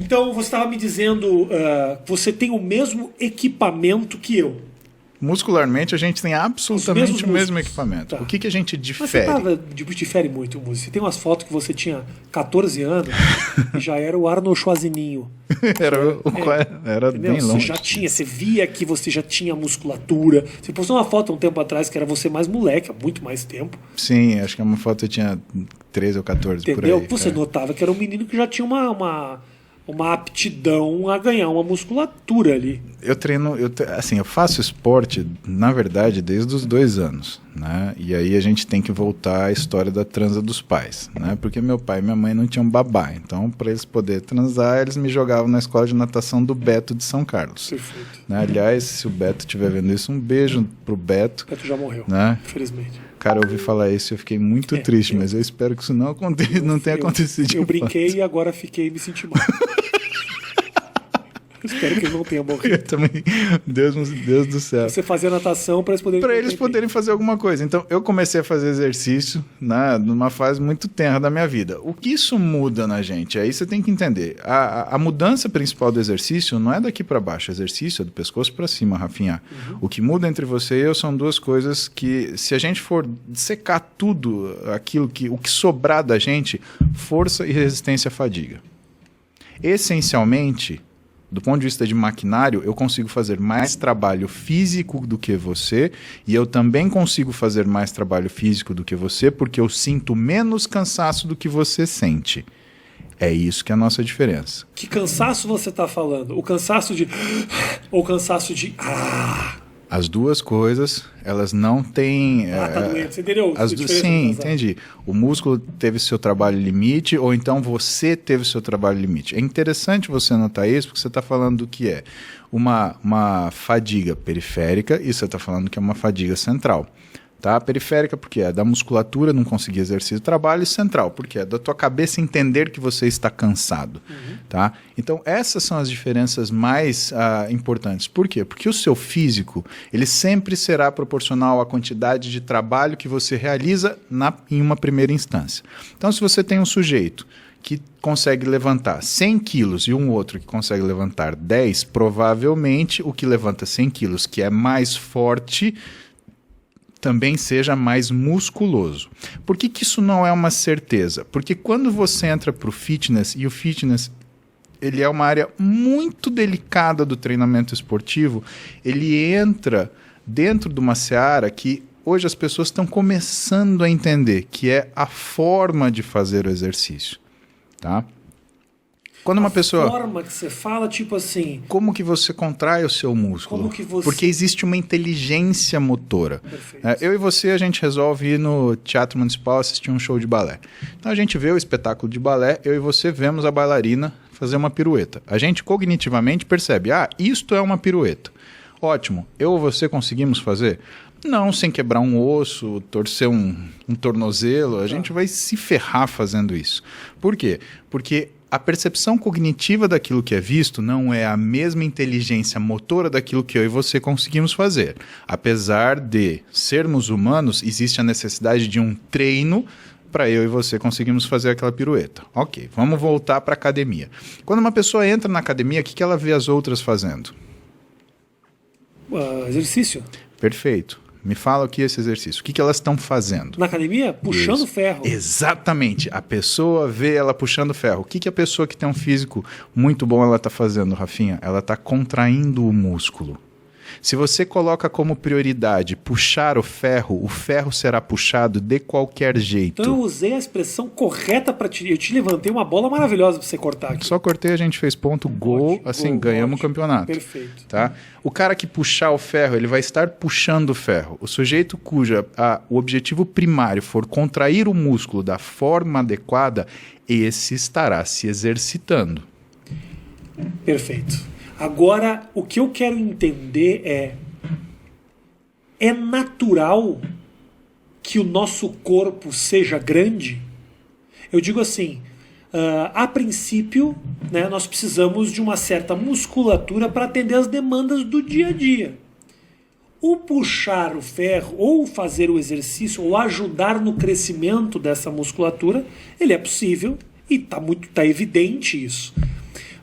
Então, você estava me dizendo que você tem o mesmo equipamento que eu. Muscularmente, a gente tem absolutamente o mesmo músculos. equipamento. Tá. O que a gente Mas difere? você difere muito, música. Você tem umas fotos que você tinha 14 anos e já era o Arnold Schwarzenegger. Era bem longe. Você via que você já tinha musculatura. Você postou uma foto um tempo atrás que era você mais moleque, há muito mais tempo. Sim, acho que é uma foto que eu tinha 13 ou 14 Entendeu? por aí. Você notava que era um menino que já tinha uma aptidão a ganhar uma musculatura ali. Eu treino, eu faço esporte, na verdade, desde os 2 anos, né? E aí a gente tem que voltar à história da transa dos pais, né? Porque meu pai e minha mãe não tinham babá, então para eles poderem transar, eles me jogavam na escola de natação do Beto de São Carlos. Perfeito. Né? Aliás, se o Beto estiver vendo isso, um beijo pro Beto. O Beto já morreu, né? infelizmente. Cara, eu ouvi falar isso e eu fiquei muito triste, mas eu espero que isso não tenha acontecido. Eu brinquei e agora fiquei me sentindo mal. Espero que ele não tenha morrido. Eu também. Deus do céu. Você fazia natação para eles poderem fazer alguma coisa. Então, eu comecei a fazer exercício, né, numa fase muito tenra da minha vida. O que isso muda na gente? Aí você tem que entender. A mudança principal do exercício não é daqui para baixo. O exercício é do pescoço para cima, Rafinha. Uhum. O que muda entre você e eu são 2 coisas que, se a gente for secar tudo, o que sobrar da gente, força e resistência à fadiga. Essencialmente, do ponto de vista de maquinário, eu consigo fazer mais trabalho físico do que você, e eu também consigo fazer mais trabalho físico do que você, porque eu sinto menos cansaço do que você sente. É isso que é a nossa diferença. Que cansaço você está falando? O cansaço de... ou o cansaço de... As 2 coisas, elas não têm... tá doendo, você entendeu? Sim, entendi. O músculo teve seu trabalho limite, ou então você teve seu trabalho limite. É interessante você notar isso, porque você está falando do que é uma fadiga periférica, e você está falando que é uma fadiga central. Tá? Periférica, porque é da musculatura não conseguir exercer o trabalho, e central, porque é da tua cabeça entender que você está cansado. Uhum. Tá? Então, essas são as diferenças mais importantes. Por quê? Porque o seu físico, ele sempre será proporcional à quantidade de trabalho que você realiza em uma primeira instância. Então, se você tem um sujeito que consegue levantar 100 quilos e um outro que consegue levantar 10, provavelmente o que levanta 100 quilos, que é mais forte, também seja mais musculoso. Por que isso não é uma certeza? Porque quando você entra para o fitness, e o fitness ele é uma área muito delicada do treinamento esportivo, ele entra dentro de uma seara que hoje as pessoas estão começando a entender, que é a forma de fazer o exercício. Tá? Quando uma pessoa... A forma que você fala, tipo assim... Como que você contrai o seu músculo? Como que você... Porque existe uma inteligência motora. Eu e você, a gente resolve ir no Teatro Municipal assistir um show de balé. Então a gente vê o espetáculo de balé, eu e você vemos a bailarina fazer uma pirueta. A gente cognitivamente percebe, isto é uma pirueta. Ótimo, eu ou você conseguimos fazer? Não, sem quebrar um osso, torcer um tornozelo, a gente vai se ferrar fazendo isso. Por quê? Porque a percepção cognitiva daquilo que é visto não é a mesma inteligência motora daquilo que eu e você conseguimos fazer. Apesar de sermos humanos, existe a necessidade de um treino para eu e você conseguirmos fazer aquela pirueta. Ok, vamos voltar para a academia. Quando uma pessoa entra na academia, o que ela vê as outras fazendo? Exercício. Perfeito. Me fala o que é esse exercício. O que elas estão fazendo? Na academia? Puxando ferro. Exatamente. A pessoa vê ela puxando ferro. O que a pessoa que tem um físico muito bom ela está fazendo, Rafinha? Ela está contraindo o músculo. Se você coloca como prioridade puxar o ferro será puxado de qualquer jeito. Então eu usei a expressão correta para te... Eu te levantei uma bola maravilhosa para você cortar aqui. Só cortei, a gente fez ponto, gol, ganhamos o campeonato. Perfeito. Tá? O cara que puxar o ferro, ele vai estar puxando o ferro. O sujeito o objetivo primário for contrair o músculo da forma adequada, esse estará se exercitando. Perfeito. Agora, o que eu quero entender é natural que o nosso corpo seja grande? Eu digo assim, a princípio, né, nós precisamos de uma certa musculatura para atender as demandas do dia a dia. O puxar o ferro, ou fazer o exercício, ou ajudar no crescimento dessa musculatura, ele é possível e tá evidente isso.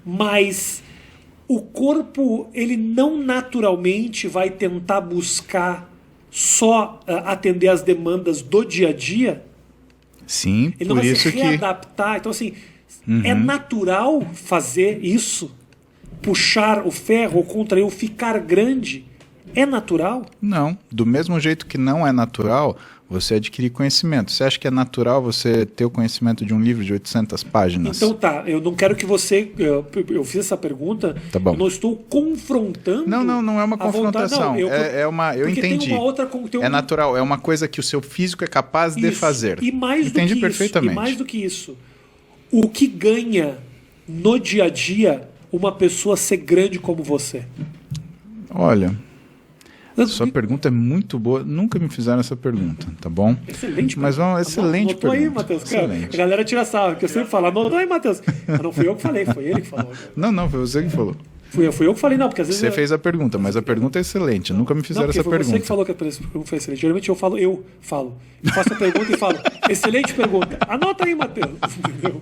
mas o corpo, ele não naturalmente vai tentar buscar só atender às demandas do dia a dia. Sim, ele não por vai isso se readaptar. Então, assim, é natural fazer isso? Puxar o ferro ou contrair o ficar grande? É natural? Não. Do mesmo jeito que não é natural você adquirir conhecimento. Você acha que é natural você ter o conhecimento de um livro de 800 páginas? Então tá, eu não quero que você... Eu fiz essa pergunta, tá bom. Eu não estou confrontando... Não é uma confrontação. Não, eu entendi. Tem uma outra, é natural, é uma coisa que o seu físico é capaz de fazer. E mais entendi do que perfeitamente. Isso, e mais do que isso, o que ganha no dia a dia uma pessoa ser grande como você? Olha... Sua pergunta é muito boa. Nunca me fizeram essa pergunta, tá bom? Excelente. Mas vamos, excelente pergunta. Aí, Matheus. A galera tira sarro, que eu sempre falo. Anotou aí, Matheus. Mas não fui eu que falei, foi ele que falou. Não, foi você que falou. Fui eu que falei, não, porque às vezes... Você fez a pergunta, mas a pergunta é excelente. Nunca me fizeram essa pergunta. Você que falou que a pergunta foi excelente. Geralmente eu falo. Eu faço a pergunta e falo, excelente pergunta. Anota aí, Matheus. Entendeu?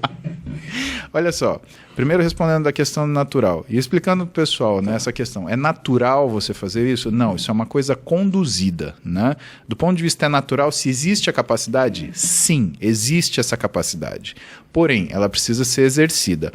Olha só, primeiro respondendo da questão natural e explicando para o pessoal, né, essa questão. É natural você fazer isso? Não, isso é uma coisa conduzida, né? Do ponto de vista natural, se existe a capacidade, sim, existe essa capacidade. Porém, ela precisa ser exercida.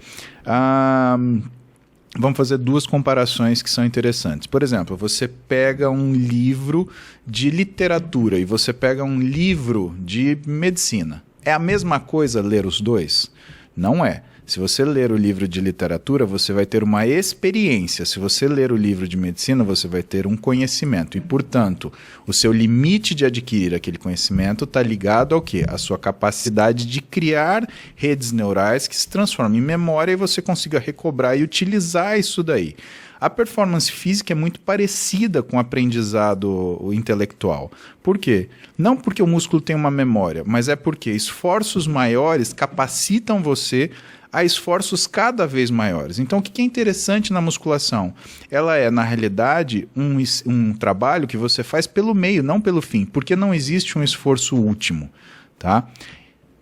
Vamos fazer duas comparações que são interessantes. Por exemplo, você pega um livro de literatura e você pega um livro de medicina. É a mesma coisa ler os dois? Não é. Se você ler o livro de literatura, você vai ter uma experiência. Se você ler o livro de medicina, você vai ter um conhecimento. E, portanto, o seu limite de adquirir aquele conhecimento está ligado ao quê? A sua capacidade de criar redes neurais que se transformam em memória e você consiga recobrar e utilizar isso daí. A performance física é muito parecida com o aprendizado intelectual. Por quê? Não porque o músculo tem uma memória, mas é porque esforços maiores capacitam você a esforços cada vez maiores. Então, o que é interessante na musculação? Ela é, na realidade, um trabalho que você faz pelo meio, não pelo fim, porque não existe um esforço último, tá?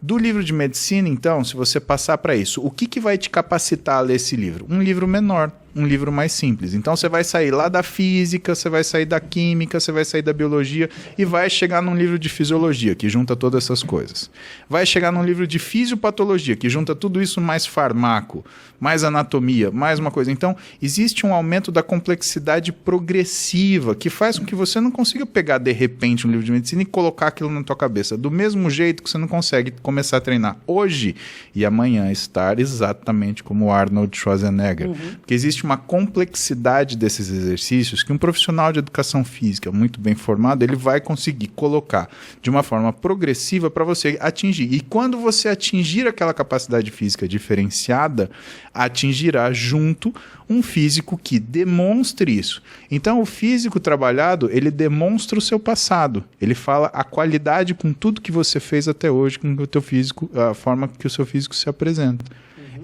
Do livro de medicina, então, se você passar para isso, o que vai te capacitar a ler esse livro? Um livro menor, um livro mais simples. Então, você vai sair lá da física, você vai sair da química, você vai sair da biologia e vai chegar num livro de fisiologia, que junta todas essas coisas. Vai chegar num livro de fisiopatologia, que junta tudo isso mais farmaco, mais anatomia, mais uma coisa. Então, existe um aumento da complexidade progressiva, que faz com que você não consiga pegar, de repente, um livro de medicina e colocar aquilo na tua cabeça. Do mesmo jeito que você não consegue começar a treinar hoje e amanhã estar exatamente como o Arnold Schwarzenegger. Porque existe uma complexidade desses exercícios que um profissional de educação física muito bem formado, ele vai conseguir colocar de uma forma progressiva para você atingir. E quando você atingir aquela capacidade física diferenciada, atingirá junto um físico que demonstre isso. Então, o físico trabalhado, ele demonstra o seu passado. Ele fala a qualidade com tudo que você fez até hoje, com o teu físico, a forma que o seu físico se apresenta.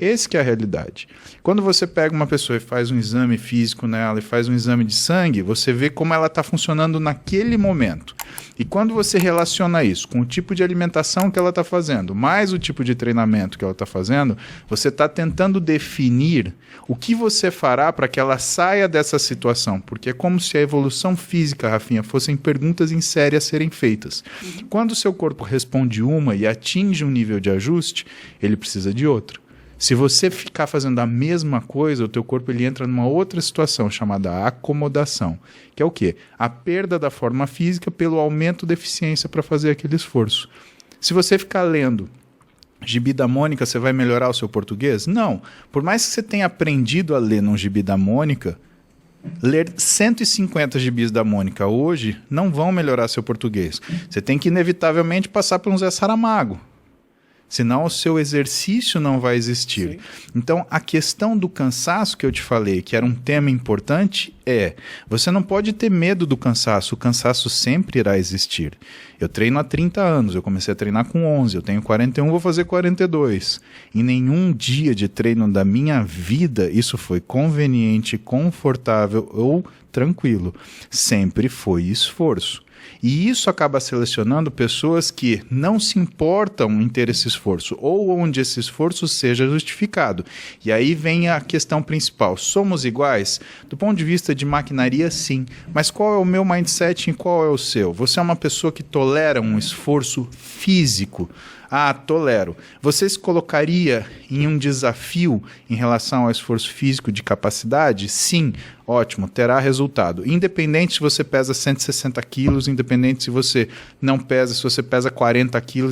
Esse que é a realidade. Quando você pega uma pessoa e faz um exame físico nela e faz um exame de sangue, você vê como ela está funcionando naquele momento. E quando você relaciona isso com o tipo de alimentação que ela está fazendo, mais o tipo de treinamento que ela está fazendo, você está tentando definir o que você fará para que ela saia dessa situação. Porque é como se a evolução física, Rafinha, fossem perguntas em série a serem feitas. Quando o seu corpo responde uma e atinge um nível de ajuste, ele precisa de outra. Se você ficar fazendo a mesma coisa, o teu corpo ele entra numa outra situação chamada acomodação, que é o quê? A perda da forma física pelo aumento da eficiência para fazer aquele esforço. Se você ficar lendo gibi da Mônica, você vai melhorar o seu português? Não. Por mais que você tenha aprendido a ler num gibi da Mônica, ler 150 gibis da Mônica hoje não vão melhorar seu português. Você tem que inevitavelmente passar por um Zé Saramago. Senão o seu exercício não vai existir. Sim. Então, a questão do cansaço que eu te falei, que era um tema importante, você não pode ter medo do cansaço. O cansaço sempre irá existir. Eu treino há 30 anos, eu comecei a treinar com 11, eu tenho 41, vou fazer 42. Em nenhum dia de treino da minha vida isso foi conveniente, confortável ou tranquilo. Sempre foi esforço. E isso acaba selecionando pessoas que não se importam em ter esse esforço, ou onde esse esforço seja justificado. E aí vem a questão principal. Somos iguais? Do ponto de vista de maquinaria, sim. Mas qual é o meu mindset e qual é o seu? Você é uma pessoa que tolera um esforço físico? Ah, tolero. Você se colocaria em um desafio em relação ao esforço físico de capacidade? Sim, ótimo, terá resultado. Independente se você pesa 160 quilos, independente se você não pesa, se você pesa 40 quilos,